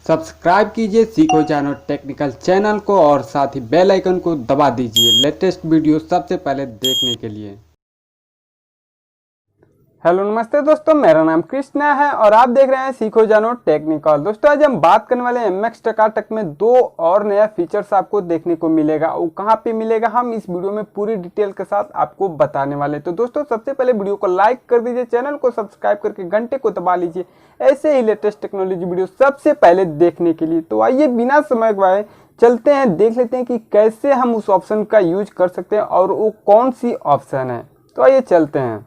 Subscribe कीजिए सीखो जानो टेक्निकल चैनल को और साथ ही बेल आइकन को दबा दीजिए लेटेस्ट वीडियो सबसे पहले देखने के लिए। हेलो नमस्ते दोस्तों, मेरा नाम कृष्णा है और आप देख रहे हैं सीखो जानो टेक्निकल। दोस्तों आज हम बात करने वाले हैं MX टकाटक में दो और नया फीचर्स आपको देखने को मिलेगा। वो कहाँ पे मिलेगा हम इस वीडियो में पूरी डिटेल के साथ आपको बताने वाले। तो दोस्तों सबसे पहले वीडियो को लाइक कर दीजिए, चैनल को सब्सक्राइब करके घंटे को दबा लीजिए ऐसे ही लेटेस्ट टेक्नोलॉजी वीडियो सबसे पहले देखने के लिए। तो आइए बिना समय गवाए चलते हैं, देख लेते हैं कि कैसे हम उस ऑप्शन का यूज कर सकते हैं और वो कौन सी ऑप्शन है। तो आइए चलते हैं।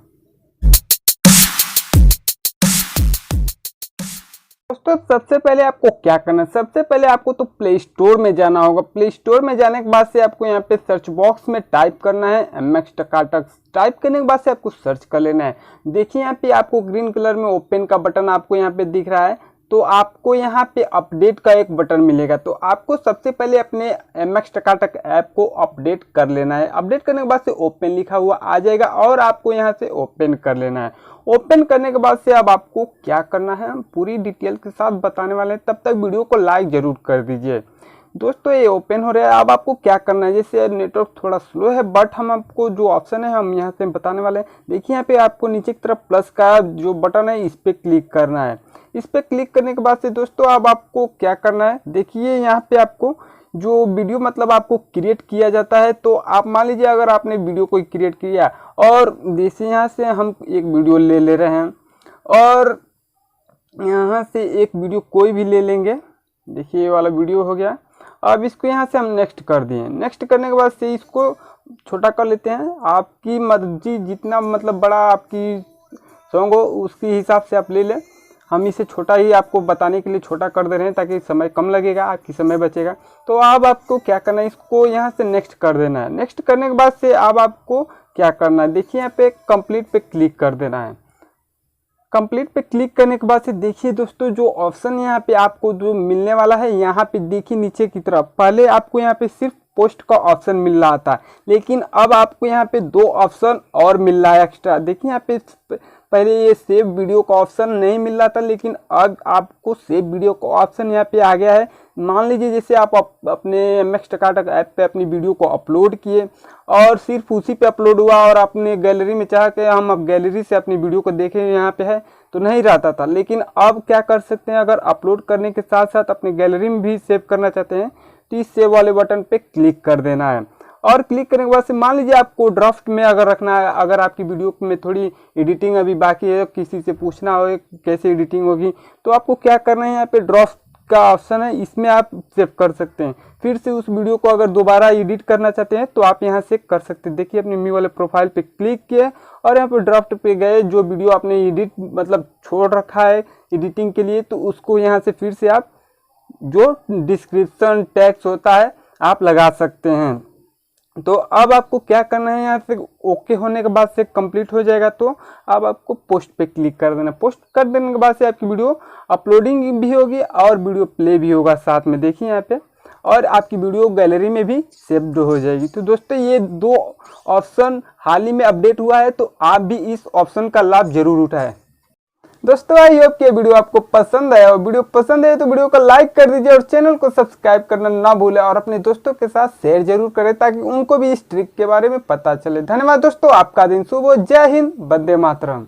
दोस्तों सबसे पहले आपको क्या करना है, सबसे पहले आपको तो प्ले स्टोर में जाना होगा। प्ले स्टोर में जाने के बाद से आपको यहाँ पे सर्च बॉक्स में टाइप करना है MX टकाटक। टाइप करने के बाद से आपको सर्च कर लेना है। देखिए यहाँ पे आपको ग्रीन कलर में ओपन का बटन आपको यहाँ पे दिख रहा है, तो आपको यहाँ पे अपडेट का एक बटन मिलेगा। तो आपको सबसे पहले अपने MX टकाटक ऐप को अपडेट कर लेना है। अपडेट करने के बाद से ओपन लिखा हुआ आ जाएगा और आपको यहाँ से ओपन कर लेना है। ओपन करने के बाद से अब आपको क्या करना है हम पूरी डिटेल के साथ बताने वाले हैं, तब तक वीडियो को लाइक जरूर कर दीजिए। दोस्तों ये ओपन हो रहा है, अब आपको क्या करना है, जैसे नेटवर्क थोड़ा स्लो है बट हम आपको जो ऑप्शन है हम यहाँ से बताने वाले हैं। देखिए यहाँ पे आपको नीचे की तरफ प्लस का जो बटन है इस पर क्लिक करना है। इस पर क्लिक करने के बाद से दोस्तों अब आपको क्या करना है, देखिए यहाँ पे आपको जो वीडियो मतलब आपको क्रिएट किया जाता है, तो आप मान लीजिए अगर आपने वीडियो कोई क्रिएट किया और जैसे यहाँ से हम एक वीडियो ले रहे हैं और यहाँ से एक वीडियो कोई भी ले लेंगे। देखिए ये वाला वीडियो हो गया। अब इसको यहाँ से हम नेक्स्ट कर दिए। नेक्स्ट करने के बाद से इसको छोटा कर लेते हैं। आपकी मर्जी जितना मतलब बड़ा आपकी सॉन्ग हो उसके हिसाब से आप ले लें। हम इसे छोटा ही आपको बताने के लिए छोटा कर दे रहे हैं ताकि समय कम लगेगा, आपकी समय बचेगा। तो अब आपको क्या करना है, इसको यहाँ से नेक्स्ट कर देना है। नेक्स्ट करने के बाद से अब आपको क्या करना है, देखिए यहाँ पे कंप्लीट पे क्लिक कर देना है। कंप्लीट पे क्लिक करने के बाद से देखिए दोस्तों जो ऑप्शन यहाँ पे आपको जो मिलने वाला है, यहाँ पे देखिए नीचे की तरफ पहले आपको यहाँ पे सिर्फ पोस्ट का ऑप्शन मिल रहा था, लेकिन अब आपको यहाँ पे दो ऑप्शन और मिल रहा है एक्स्ट्रा। देखिए यहाँ पे पहले ये सेव वीडियो का ऑप्शन नहीं मिल रहा था, लेकिन अब आपको सेव वीडियो का ऑप्शन यहाँ पे आ गया है। मान लीजिए जैसे आप अपने MX टकाटक ऐप पे अपनी वीडियो को अपलोड किए और सिर्फ उसी पे अपलोड हुआ और अपने गैलरी में चाह के हम अब गैलरी से अपनी वीडियो को देखें यहाँ पे है तो नहीं रहता था, लेकिन अब क्या कर सकते हैं, अगर अपलोड करने के साथ साथ अपने गैलरी में भी सेव करना चाहते हैं तो इस सेव वाले बटन पे क्लिक कर देना है। और क्लिक करने के बाद से मान लीजिए आपको ड्राफ्ट में अगर रखना है, अगर आपकी वीडियो में थोड़ी एडिटिंग अभी बाकी है, किसी से पूछना हो कैसे एडिटिंग होगी, तो आपको क्या करना है, यहाँ पे ड्राफ्ट का ऑप्शन है, इसमें आप सेव कर सकते हैं। फिर से उस वीडियो को अगर दोबारा एडिट करना चाहते हैं तो आप यहाँ से कर सकते हैं। देखिए अपने मी वाले प्रोफाइल पे क्लिक किए और यहाँ पे ड्राफ्ट पे गए, जो वीडियो आपने एडिट मतलब छोड़ रखा है एडिटिंग के लिए, तो उसको यहाँ से फिर से आप जो डिस्क्रिप्शन टैक्स होता है आप लगा सकते हैं। तो अब आपको क्या करना है, यहाँ से ओके होने के बाद से कंप्लीट हो जाएगा। तो अब आपको पोस्ट पे क्लिक कर देना। पोस्ट कर देने के बाद से आपकी वीडियो अपलोडिंग भी होगी और वीडियो प्ले भी होगा साथ में, देखिए यहाँ पे, और आपकी वीडियो गैलरी में भी सेव्ड हो जाएगी। तो दोस्तों ये दो ऑप्शन हाल ही में अपडेट हुआ है, तो आप भी इस ऑप्शन का लाभ जरूर उठाएं। दोस्तों आई होप कि वीडियो आपको पसंद आया, और वीडियो पसंद आए तो वीडियो को लाइक कर दीजिए और चैनल को सब्सक्राइब करना ना भूलें और अपने दोस्तों के साथ शेयर जरूर करें ताकि उनको भी इस ट्रिक के बारे में पता चले। धन्यवाद दोस्तों, आपका दिन शुभ हो। जय हिंद, वंदे मातरम।